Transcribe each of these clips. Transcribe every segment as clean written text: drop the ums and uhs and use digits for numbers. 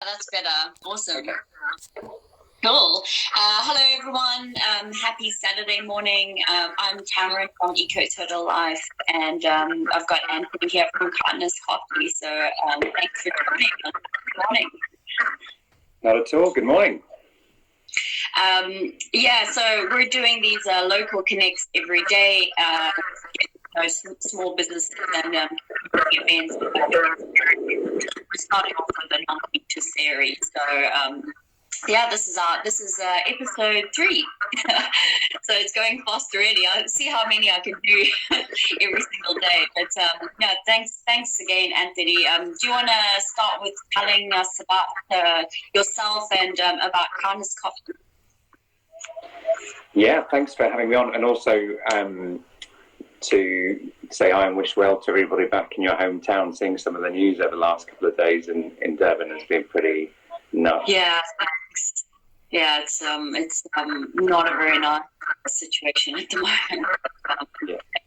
That's better. Awesome. Okay. Cool. Hello, everyone. Happy Saturday morning. I'm Cameron from Eco Total Life, and I've got Anthony here from Kindness Coffee. So thanks for joining us. Good morning. Not at all. Good morning. So we're doing these local connects every day. Small businesses and events. We're starting off with a non-feature series. So this is episode 3. So it's going fast already. I'll see how many I can do every single day. But thanks again, Anthony. Do you want to start with telling us about yourself and about Kindness Coffee? Yeah, thanks for having me on, and also to say hi and wish well to everybody back in your hometown. Seeing some of the news over the last couple of days in Devon has been pretty nuts. Yeah, thanks. Yeah, it's not a very nice situation at the moment. I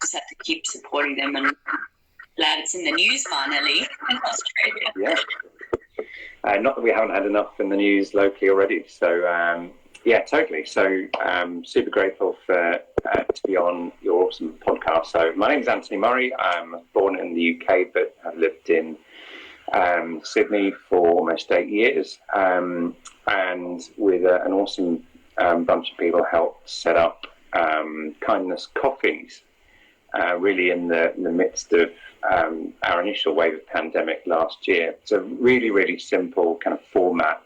just have to keep supporting them, and glad it's in the news finally in Australia. Yeah, not that we haven't had enough in the news locally already. So yeah, totally. So super grateful to be on your awesome podcast. So my name's Anthony Murray. I'm born in the UK, but I've lived in Sydney for almost 8 years, and with an awesome bunch of people helped set up Kindness Coffees, really in the midst of our initial wave of pandemic last year. It's a really, really simple kind of format,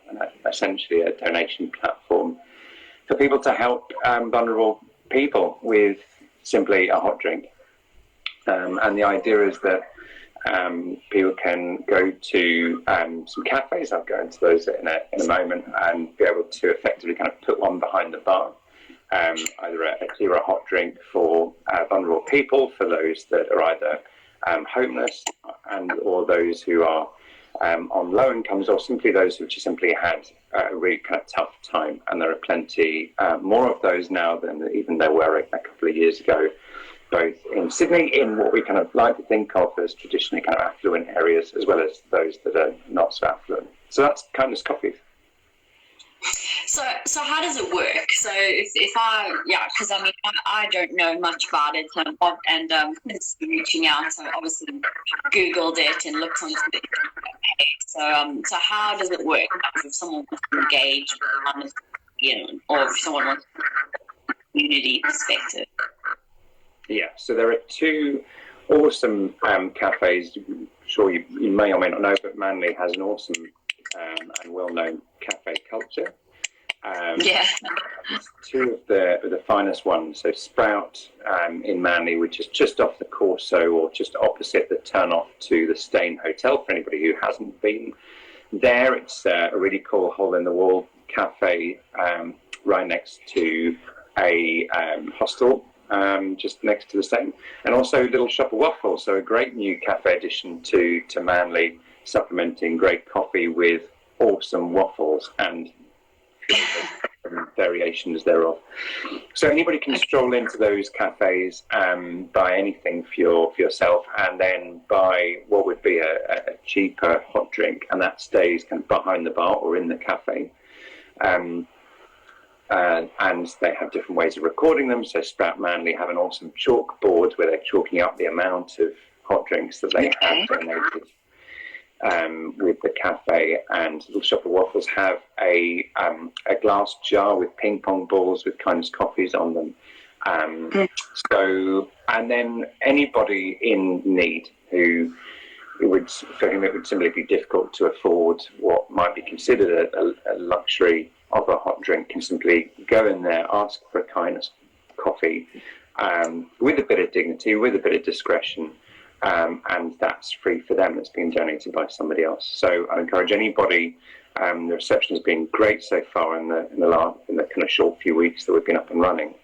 essentially a donation platform for people to help vulnerable people with simply a hot drink. And the idea is that people can go to some cafes. I'll go into those in a moment, and be able to effectively kind of put one behind the bar, either a tea or a hot drink for vulnerable people, for those that are either homeless or those who are on low incomes, or simply those who just simply had a really kind of tough time. And there are plenty more of those now than even there were a couple of years ago, both in Sydney, in what we kind of like to think of as traditionally kind of affluent areas, as well as those that are not so affluent. So that's Kindness Coffee. So how does it work? So if because I mean I don't know much about it, and it's reaching out. So obviously Googled it and looked onto the page. So how does it work? If someone wants to engage, or if someone wants a community perspective. Yeah, so there are 2 awesome cafes. I'm sure you may or may not know, but Manly has an awesome and well-known cafe culture. 2 of the finest ones. So Sprout in Manly, which is just off the Corso, or just opposite the turn-off to the Stayne Hotel. For anybody who hasn't been there, it's a really cool hole-in-the-wall cafe right next to a hostel. Just next to the same, and also Little Shop of Waffles, so a great new cafe addition to Manly, supplementing great coffee with awesome waffles and variations thereof. So anybody can stroll into those cafes, buy anything for yourself, and then buy what would be a cheaper hot drink, and that stays kind of behind the bar or in the cafe. And they have different ways of recording them. So Sprout Manly have an awesome chalkboard where they're chalking up the amount of hot drinks that they have donated with the cafe. And Little Shop of Waffles have a glass jar with ping pong balls with Kindness Coffees on them. And then anybody in need for whom it would simply be difficult to afford what might be considered a luxury of a hot drink, can simply go in there, ask for a Kindness Coffee, with a bit of dignity, with a bit of discretion, and that's free for them. It's been donated by somebody else. So I encourage anybody. The reception has been great so far in the kind of short few weeks that we've been up and running,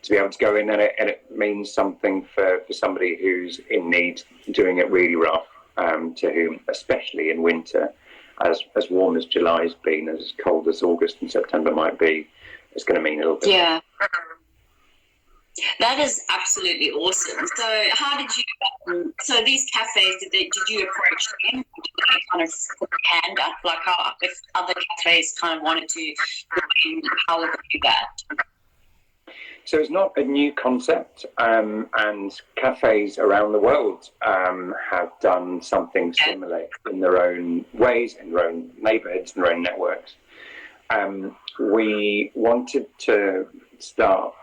to be able to go in, and it means something for somebody who's in need, doing it really rough, to whom, especially in winter, as warm as July's been, as cold as August and September might be, it's going to mean a little bit. Yeah. That is absolutely awesome. So, how did you? So, these cafes, did you approach them? Did they kind of put their hand up, like how if other cafes kind of wanted to, how would they do that? So it's not a new concept, and cafes around the world have done something similar in their own ways, in their own neighbourhoods, in their own networks. We wanted to start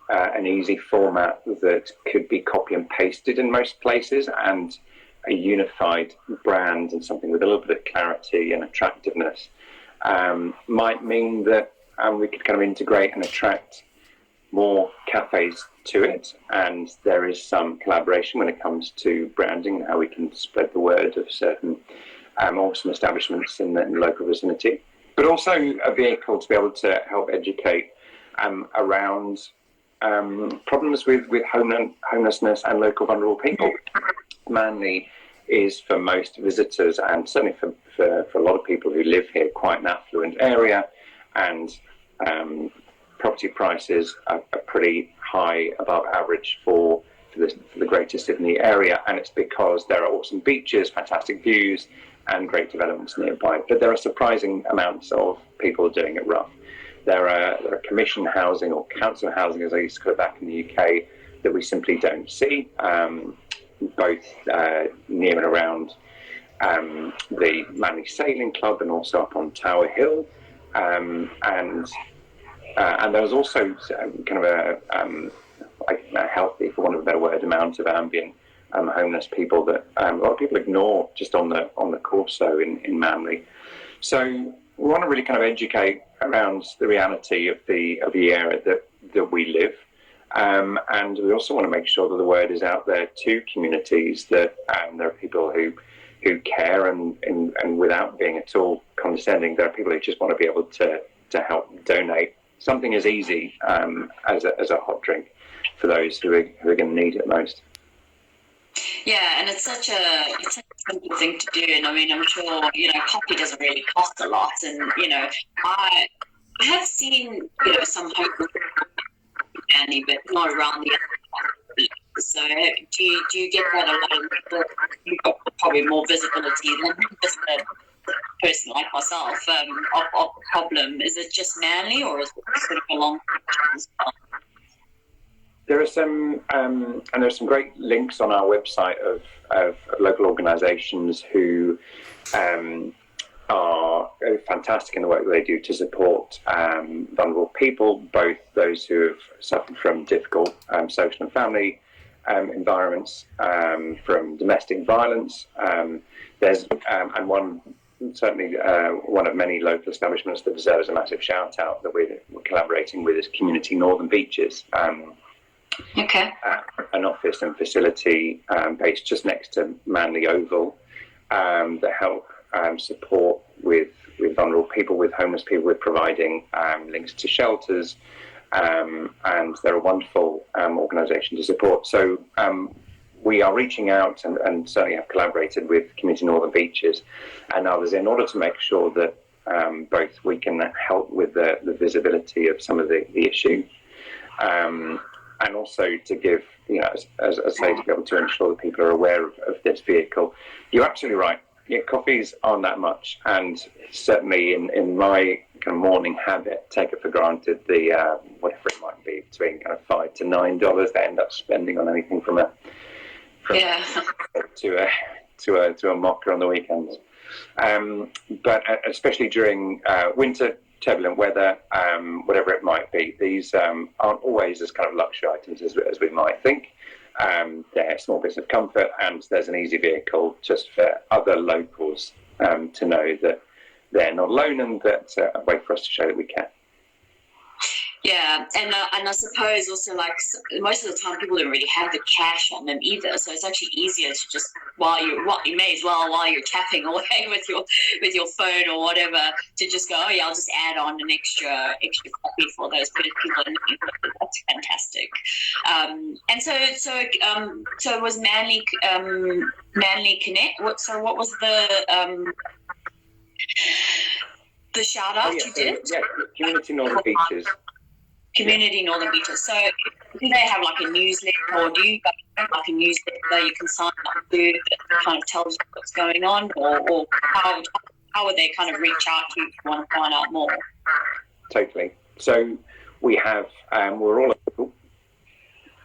an easy format that could be copy and pasted in most places, and a unified brand and something with a little bit of clarity and attractiveness might mean that we could kind of integrate and attract more cafes to it, and there is some collaboration when it comes to branding and how we can spread the word of certain awesome establishments in the local vicinity, but also a vehicle to be able to help educate around problems with homelessness and local vulnerable people. Manly is, for most visitors, and certainly for a lot of people who live here, quite an affluent area, and property prices are pretty high, above average for the Greater Sydney area, and it's because there are awesome beaches, fantastic views, and great developments nearby. But there are surprising amounts of people doing it rough. There are commission housing, or council housing, as I used to call it back in the UK, that we simply don't see, both near and around the Manly Sailing Club and also up on Tower Hill. And there was also kind of a healthy, for want of a better word, amount of ambient homeless people that a lot of people ignore just on the Corso in Manly. So we want to really kind of educate around the reality of the area that we live, and we also want to make sure that the word is out there to communities that there are people who care, and without being at all condescending, there are people who just want to be able to help donate something as easy as a hot drink for those who are going to need it most. Yeah, and it's such a simple thing to do, and I mean, I'm sure coffee doesn't really cost a lot, and I have seen some homeless Manly, but not around the other. So do you get that a lot of people? You've got probably more visibility than just a person like myself of the problem. Is it just Manly, or is it sort of along as well? There are some, and there's some great links on our website of local organisations who are fantastic in the work that they do to support vulnerable people, both those who have suffered from difficult social and family environments, from domestic violence. There's and certainly one of many local establishments that deserves a massive shout out that we're collaborating with is Community Northern Beaches. An office and facility based just next to Manly Oval that help support with vulnerable people, with homeless people, with providing links to shelters, and they're a wonderful organisation to support. So we are reaching out and certainly have collaborated with Community Northern Beaches and others in order to make sure that both we can help with the visibility of some of the issue, and also to give, as I say, to be able to ensure that people are aware of this vehicle. You're absolutely right. Coffees aren't that much, and certainly in my kind of morning habit, take it for granted the whatever it might be, between kind of $5 to $9 they end up spending on anything from to a mocha on the weekends. But especially during winter, turbulent weather, whatever it might be, these aren't always as kind of luxury items as we might think. They're a small bits of comfort, and there's an easy vehicle just for other locals to know that they're not alone, and that's a way for us to show that we can. Yeah, and I suppose also, like, most of the time people don't really have the cash on them either, so it's actually easier to just while you're tapping away with your phone or whatever, to just go, I'll just add on an extra copy for those people in need. That's fantastic. And so was Manly Connect? What was the shout out you did? Yeah, Community Northern Beaches. Community Northern Beaches. So do they have like a newsletter, or do you guys have like a newsletter you can sign up to that kind of tells you what's going on, or how would they kind of reach out to you if you want to find out more? Totally. So we have, we're all,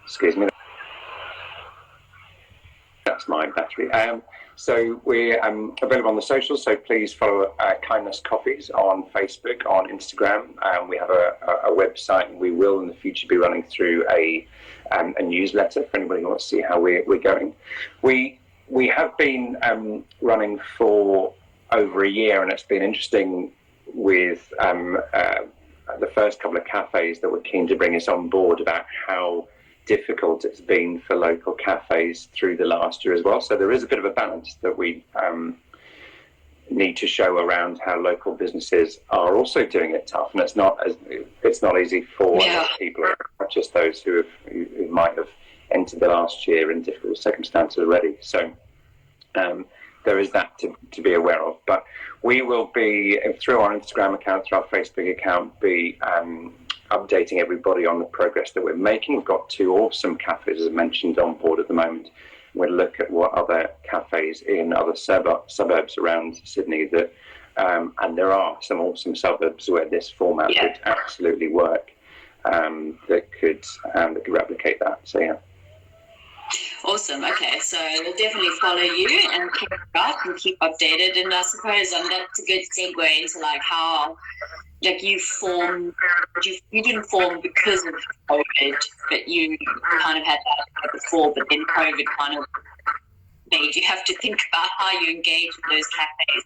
excuse me, that's my battery. So we're available on the socials, so please follow Kindness Coffees on Facebook, on Instagram. We have a website, and we will in the future be running through a newsletter for anybody who wants to see how we're going. We have been running for over a year, and it's been interesting with the first couple of cafes that were keen to bring us on board about how difficult it's been for local cafes through the last year as well. So there is a bit of a balance that we need to show around how local businesses are also doing it tough, and it's not easy for a lot of people, not just those who might have entered the last year in difficult circumstances already. So there is that to be aware of. But we will be, through our Instagram account, through our Facebook account, be updating everybody on the progress that we're making. We've got 2 awesome cafes, as I mentioned, on board at the moment. We'll look at what other cafes in other suburbs around Sydney that, and there are some awesome suburbs where this format would absolutely work, that could replicate that. So yeah. Awesome. Okay, so we'll definitely follow you and keep up and keep updated. And I suppose that's a good segue into like how, like you didn't form because of COVID, but you kind of had that before. But then COVID kind of made you have to think about how you engage with those cafes.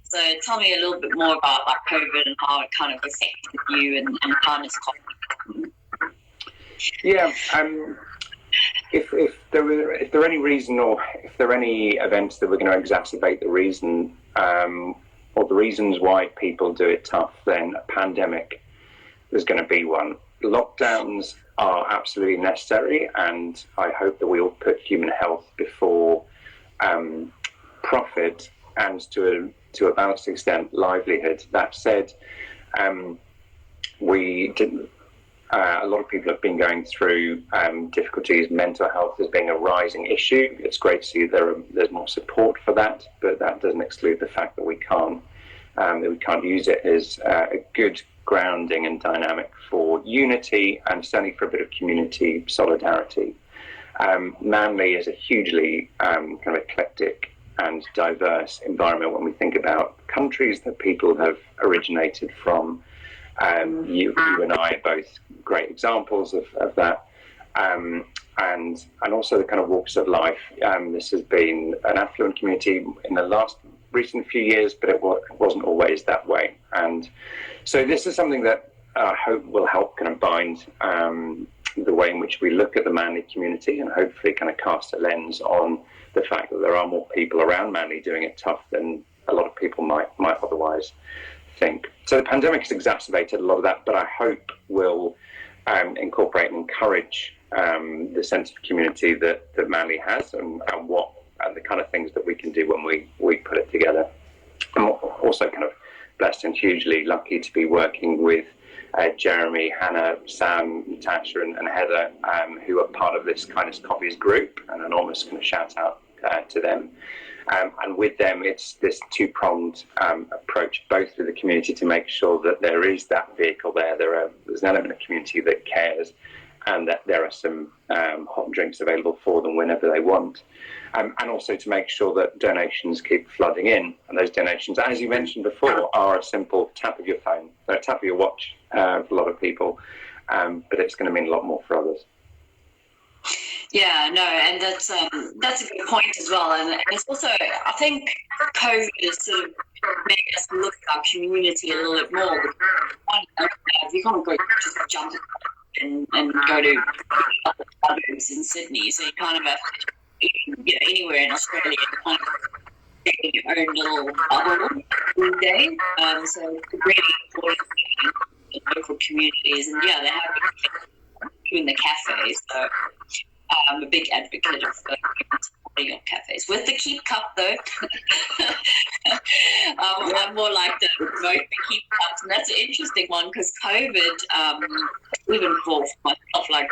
So tell me a little bit more about like COVID and how it kind of affected you and Kindness Coffee. Yeah. If there are any reason, or if there are any events that were going to exacerbate the reason, or the reasons why people do it tough, then a pandemic is going to be one. Lockdowns are absolutely necessary, and I hope that we all put human health before profit, and to a balanced extent, livelihood. That said, we didn't. A lot of people have been going through difficulties. Mental health as being a rising issue. It's great to see there's more support for that, but that doesn't exclude the fact that we can't use it as a good grounding and dynamic for unity, and certainly for a bit of community solidarity. Manly is a hugely kind of eclectic and diverse environment when we think about countries that people have originated from. You and I are both great examples of that, and also the kind of walks of life. This has been an affluent community in the recent few years, but it wasn't always that way. And so this is something that I hope will help kind of bind the way in which we look at the Manly community, and hopefully kind of cast a lens on the fact that there are more people around Manly doing it tough than a lot of people might otherwise think. So the pandemic has exacerbated a lot of that, but I hope will incorporate and encourage the sense of community that Manly has, and the kind of things that we can do when we put it together. I'm also kind of blessed and hugely lucky to be working with Jeremy, Hannah, Sam, Natasha, and Heather, who are part of this Kindness Coffees group. An enormous kind of shout out to them. And with them, it's this 2-pronged approach, both with the community to make sure that there is that vehicle there. There's an element of community that cares, and that there are some hot drinks available for them whenever they want. And also to make sure that donations keep flooding in. And those donations, as you mentioned before, are a simple tap of your phone, a tap of your watch for a lot of people. But it's going to mean a lot more for others. Yeah, no, and that's a good point as well. And it's also, I think COVID has sort of made us look at our community a little bit more. You can't go just jump and go to other suburbs in Sydney, so you kind of have to, anywhere in Australia, kind of get your own little bubble every day. So it's really important in local communities, and yeah, they have been in the cafes. So I'm a big advocate of putting up cafes. With the Keep Cup, though, I'm more like the vote the Keep Cups, and that's an interesting one because COVID, even for myself, like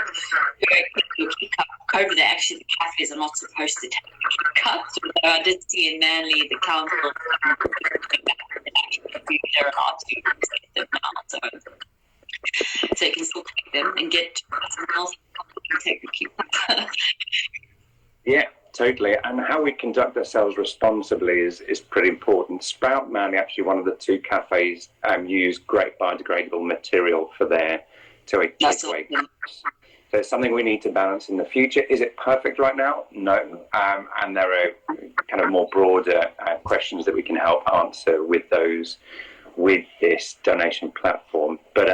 Keep Cup, COVID, actually the cafes are not supposed to take Keep Cups. So I did see in Manly the council actually they're allowed to take them now, so you can still take them and get someone else to take the Keep Cup. Yeah, totally. And how we conduct ourselves responsibly is pretty important. Sprout Manly, actually one of the two cafes, use great biodegradable material for their takeaway cups. So it's something we need to balance in the future. Is it perfect right now? No. And there are kind of more broader questions that we can help answer with this donation platform. But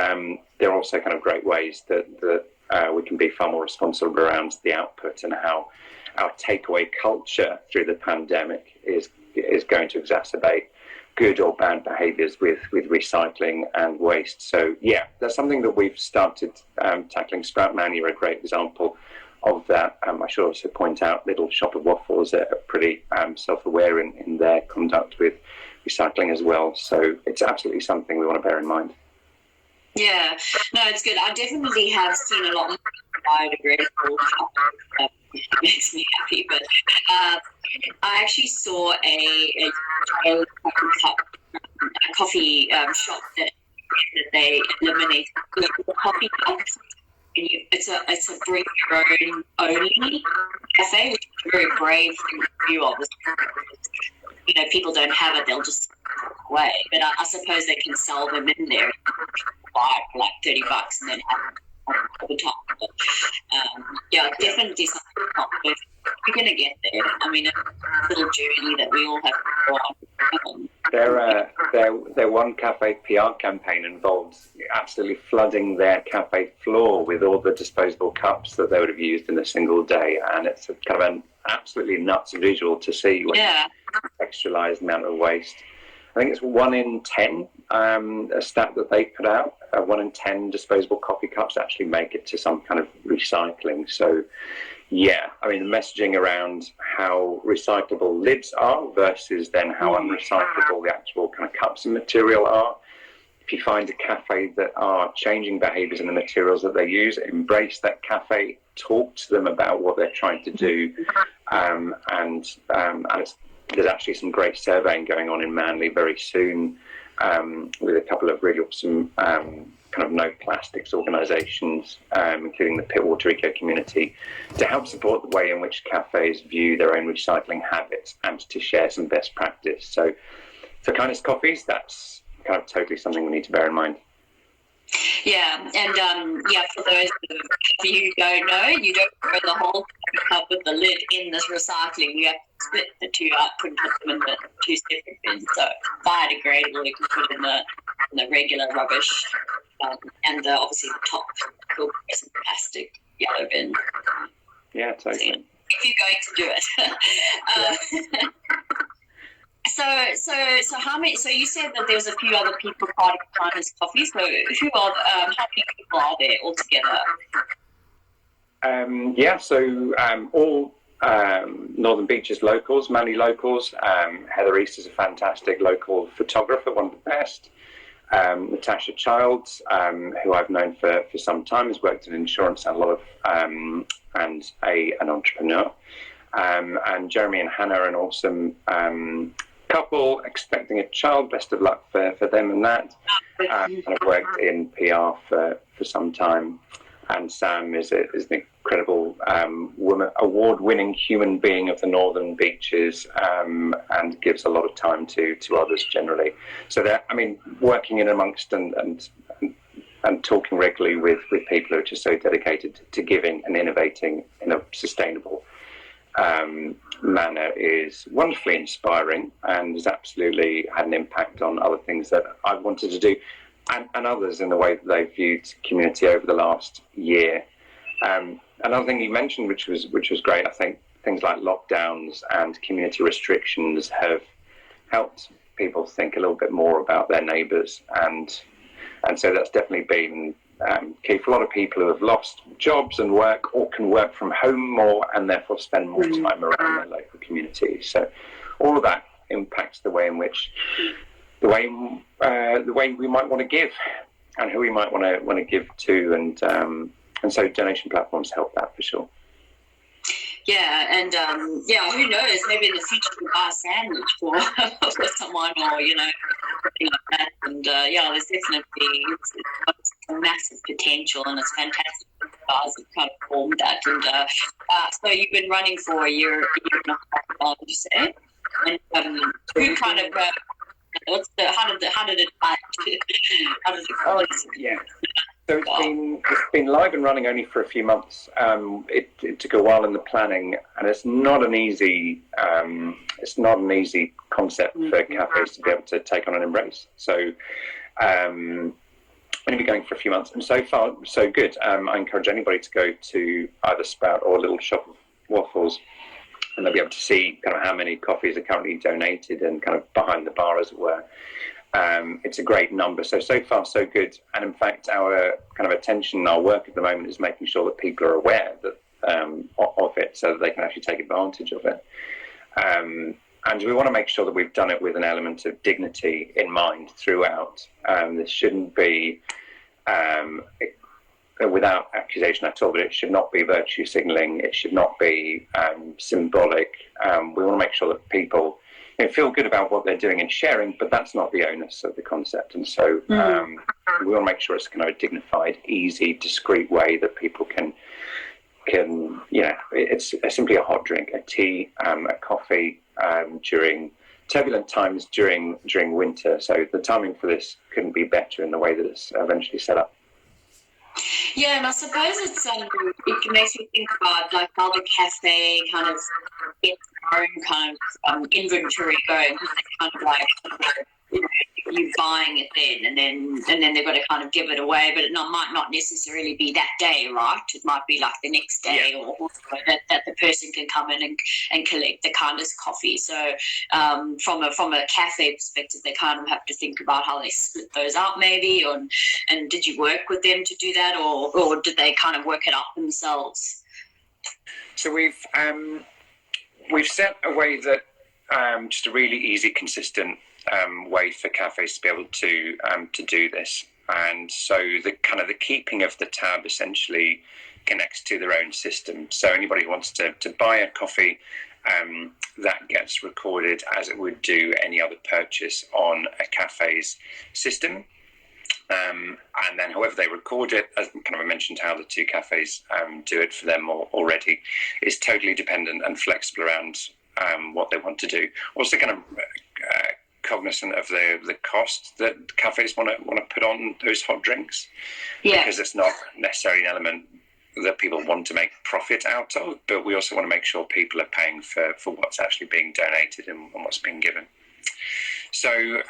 there are also kind of great ways that we can be far more responsible around the output and how our takeaway culture through the pandemic is going to exacerbate good or bad behaviours with recycling and waste. So yeah, that's something that we've started tackling. Sprout Manly are a great example of that. I should also point out Little Shop of Waffles are pretty self-aware in their conduct with recycling as well. So it's absolutely something we want to bear in mind. Yeah, no, it's good. I definitely have seen a lot more biodegradable stuff. It makes me happy, but I actually saw a coffee shop that they eliminated the coffee cups. It's a bring your own only cafe, which is a very brave thing to do. Obviously, people don't have it; they'll just throw it away. But I suppose they can sell them in there, buy it for like $30, and then have them all the time. But, yeah, definitely something not perfect. We're gonna get there. I mean, it's a little journey that we all have to go on. Their One Cafe PR campaign involved absolutely flooding their cafe floor with all the disposable cups that they would have used in a single day, and it's a kind of an absolutely nuts visual to see when you contextualise the amount of waste. I think it's 1 in 10, a stat that they put out. 1 in 10 disposable coffee cups actually make it to some kind of recycling. So, yeah, I mean, the messaging around how recyclable lids are versus then how unrecyclable the actual kind of cups and material are. If you find a cafe that are changing behaviours in the materials that they use, embrace that cafe, talk to them about what they're trying to do, and there's actually some great surveying going on in Manly very soon with a couple of really awesome kind of no plastics organisations, including the Pittwater Eco Community, to help support the way in which cafes view their own recycling habits and to share some best practice. So for Kindness Coffees, that's kind of totally something we need to bear in mind. Yeah, and for those of you who don't know, you don't throw the whole cup with the lid in this recycling. You have to split the two up and put them in the two separate bins. So biodegradable, you can put in the regular rubbish, and obviously the top cool plastic yellow bin. Yeah, totally. So, if you're going to do it. So how many? So you said that there was a few other people part of Kindness Coffee. So who are? How many people are there altogether? All Northern Beaches locals, Manly locals. Heather East is a fantastic local photographer, one of the best. Natasha Childs, who I've known for some time, has worked in insurance and a lot of and an entrepreneur. And Jeremy and Hannah are an awesome couple expecting a child. Best of luck for them and that. And I've worked in PR for some time. And Sam is an incredible award-winning human being of the Northern Beaches, and gives a lot of time to others generally. So that, I mean, working in amongst and talking regularly with people who are just so dedicated to giving and innovating in a sustainable manner is wonderfully inspiring, and has absolutely had an impact on other things that I've wanted to do, and others in the way that they've viewed community over the last year. Another thing you mentioned, which was great, I think things like lockdowns and community restrictions have helped people think a little bit more about their neighbours, and so that's definitely been key for a lot of people who have lost jobs and work, or can work from home more and therefore spend more time around their local community. So all of that impacts the way in which the way we might want to give and who we might want to give to, and so donation platforms help that for sure. Yeah, and who knows? Maybe in the future we'll buy a sandwich for someone, or something like that. And there's definitely it's a massive potential, and it's fantastic that you guys have kind of formed that. And so you've been running for a year and a half, did you say? And who kind of how did it go? Yeah. So it's been live and running only for a few months. It took a while in the planning, and it's not an easy concept for cafes to be able to take on and embrace. So only been going for a few months, and so far so good. I encourage anybody to go to either Sprout or Little Shop of Waffles, and they'll be able to see kind of how many coffees are currently donated and kind of behind the bar, as it were. It's a great number. So far, so good. And in fact, our kind of attention, our work at the moment is making sure that people are aware that of it, so that they can actually take advantage of it. And we want to make sure that we've done it with an element of dignity in mind throughout. This shouldn't be without accusation at all, but it should not be virtue signalling. It should not be symbolic. We want to make sure that people feel good about what they're doing and sharing, but that's not the onus of the concept. And so we want to make sure it's kind of a dignified, easy, discreet way that people can it's simply a hot drink, a tea, a coffee during turbulent times during winter. So the timing for this couldn't be better in the way that it's eventually set up. Yeah, and I suppose it makes me think about like how the cafe kind of gets their own kind of inventory going, because they kind of like you buying it then, and then they've got to kind of give it away, but it might not necessarily be that day, right? It might be like the next day, or that the person can come in and collect the kindest coffee. So from a cafe perspective, they kind of have to think about how they split those out, maybe. And did you work with them to do that, or did they kind of work it out themselves? So we've set a way that just a really easy, consistent way for cafes to be able to do this. And so the keeping of the tab essentially connects to their own system. So anybody who wants to buy a coffee, that gets recorded as it would do any other purchase on a cafe's system. And then however they record it, as kind of I mentioned how the two cafes do it for them already, is totally dependent and flexible around what they want to do. Also kind of cognizant of the cost that cafes want to put on those hot drinks, because it's not necessarily an element that people want to make profit out of, but we also want to make sure people are paying for what's actually being donated and what's being given. So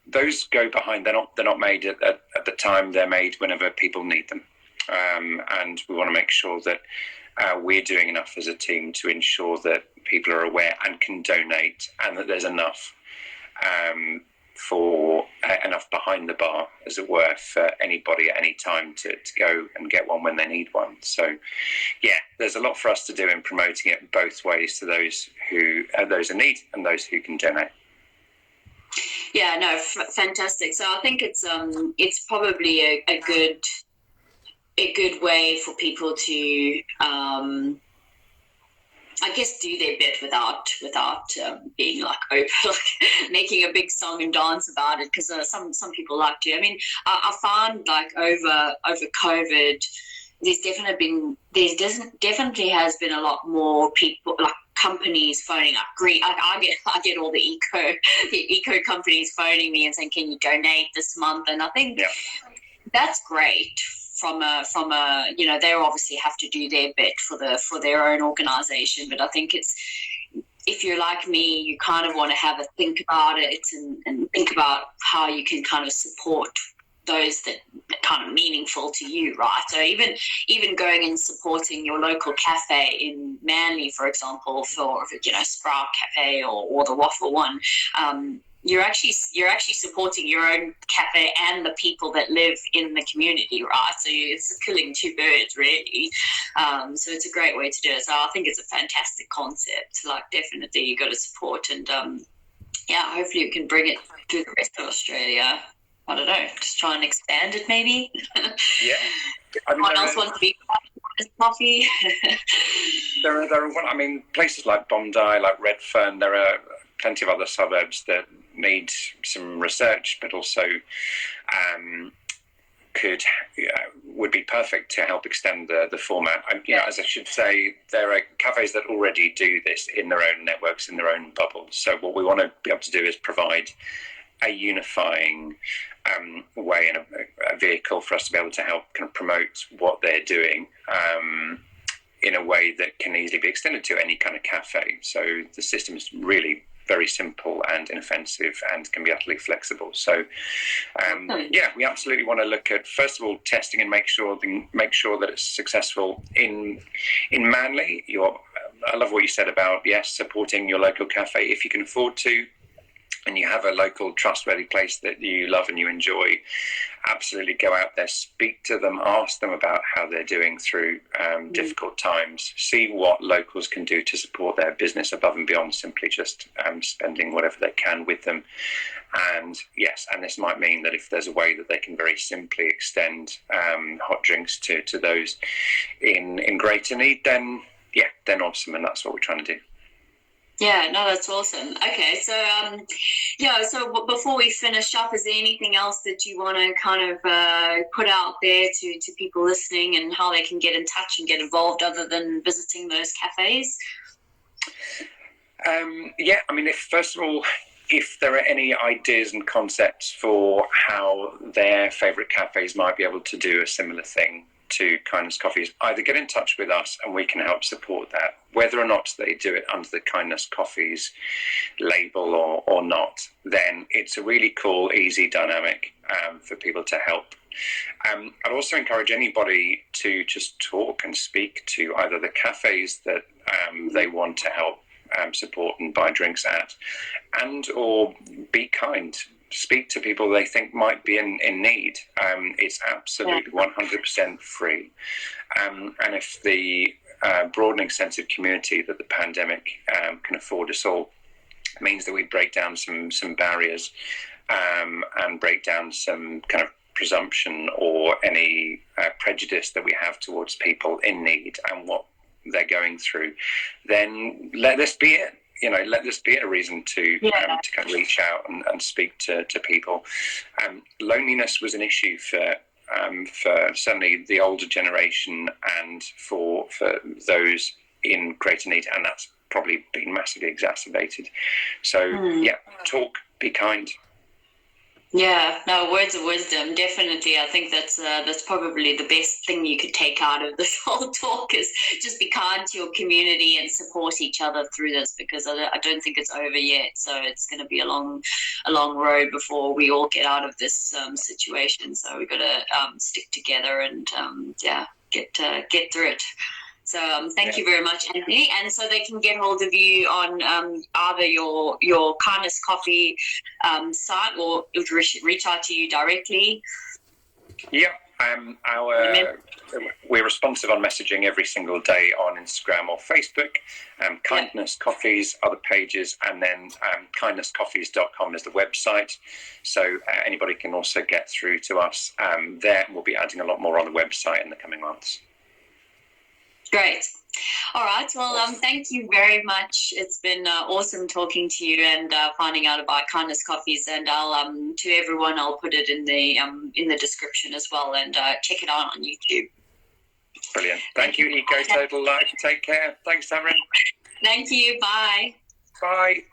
those go behind. They're not made at the time. They're made whenever people need them, and we want to make sure that we're doing enough as a team to ensure that people are aware and can donate, and that there's enough enough behind the bar, as it were, for anybody at any time to go and get one when they need one. So, there's a lot for us to do in promoting it both ways to those in need and those who can donate. Yeah, no, fantastic. So I think it's probably a good way for people to I guess do their bit without being like open, like making a big song and dance about it, because some people like to. I mean, I found like over COVID, there's definitely has been a lot more people, like companies phoning up. I get all the eco companies phoning me and saying, can you donate this month? And I think that's great. From a they obviously have to do their bit for their own organisation, but I think it's, if you're like me, you kind of want to have a think about it and think about how you can kind of support those that are kind of meaningful to you, right? So even going and supporting your local cafe in Manly, for example, for Sprout Cafe or the Waffle one. you're actually supporting your own cafe and the people that live in the community, right? So it's killing two birds, really. So it's a great way to do it. So I think it's a fantastic concept. Like, definitely you got to support, and hopefully we can bring it to the rest of Australia. I don't know, just try and expand it, maybe. Yeah. Anyone else wants to be part of this coffee? There are places like Bondi, like Redfern. There are plenty of other suburbs that need some research, but also would be perfect to help extend the format. As I should say, there are cafes that already do this in their own networks, in their own bubbles. So what we want to be able to do is provide a unifying way and a vehicle for us to be able to help kind of promote what they're doing in a way that can easily be extended to any kind of cafe. So the system is really very simple and inoffensive and can be utterly flexible. So we absolutely want to look at, first of all, testing and make sure that it's successful in Manly. I love what you said about, supporting your local cafe if you can afford to, and you have a local trustworthy place that you love and you enjoy. Absolutely go out there, speak to them, ask them about how they're doing through difficult times, see what locals can do to support their business above and beyond simply just spending whatever they can with them. And this might mean that if there's a way that they can very simply extend hot drinks to those in greater need, then awesome, and that's what we're trying to do. Yeah, no, that's awesome. Okay, so so before we finish up, is there anything else that you want to kind of put out there to people listening, and how they can get in touch and get involved other than visiting those cafes? If there are any ideas and concepts for how their favourite cafes might be able to do a similar thing to Kindness Coffees, either get in touch with us and we can help support that. Whether or not they do it under the Kindness Coffees label or not, then it's a really cool, easy dynamic for people to help. I'd also encourage anybody to just talk and speak to either the cafes that they want to help support and buy drinks at, and or be kind. Speak to people they think might be in need. It's absolutely 100% free. And if the broadening sense of community that the pandemic can afford us all means that we break down some barriers and break down some kind of presumption or any prejudice that we have towards people in need and what they're going through, then let this be it. Let this be a reason to kind of reach out and speak to people. Loneliness was an issue for certainly the older generation and for those in greater need, and that's probably been massively exacerbated. So talk, be kind. Yeah, no, words of wisdom, definitely. I think that's probably the best thing you could take out of this whole talk, is just be kind to your community and support each other through this, because I don't think it's over yet. So it's going to be a long road before we all get out of this situation. So we've got to stick together and get through it. So thank you very much, Anthony. And so they can get hold of you on either your Kindness Coffee site, or reach out to you directly. Yeah, we're responsive on messaging every single day on Instagram or Facebook. Kindness Coffees are the pages, and then kindnesscoffees.com is the website. So anybody can also get through to us there. We'll be adding a lot more on the website in the coming months. Great. All right. Well, thank you very much. It's been awesome talking to you and finding out about Kindness Coffees. And I'll to everyone, I'll put it in the description as well, and check it out on YouTube. Brilliant. Thank you, Eco Total Life. Take care. Thanks, Tamrin. Thank you. Bye. Bye.